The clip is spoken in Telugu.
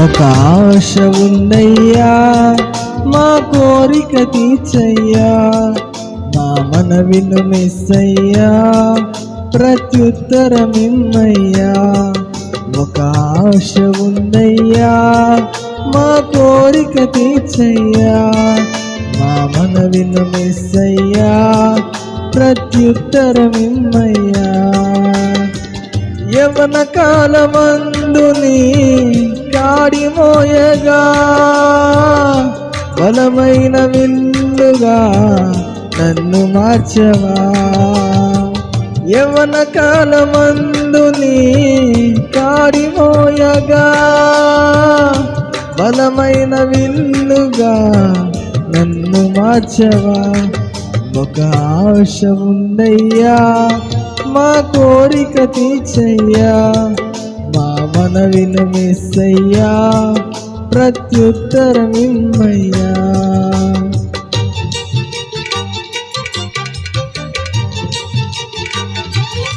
ఒక ఆశ ఉందయ్యా, మా కోరిక తీర్చయ్యా, మా మనవిను మెస్సయ్యా, ప్రత్యుత్తరమిమ్మయ్యా. ఒక ఆశ ఉందయ్యా, మా కోరిక తీర్చయ్యా, మా మనవిను మెస్సయ్యా, ప్రత్యుత్తరమిమ్మయ్యా. యవన కాలమందు నీ కాడి మోయగా, బలమైన విల్లుగా నన్ను మార్చవా. యవన కాలమందు నీ కాడి మోయగా, బలమైన విల్లుగా నన్ను మార్చవా. ఒక ఆశ ఉందయ్యా, మా కోరిక తీర్చయ్యా, మా మనవిను మెస్సయ్యా, ప్రత్యుత్తరమిమ్మయ్యా.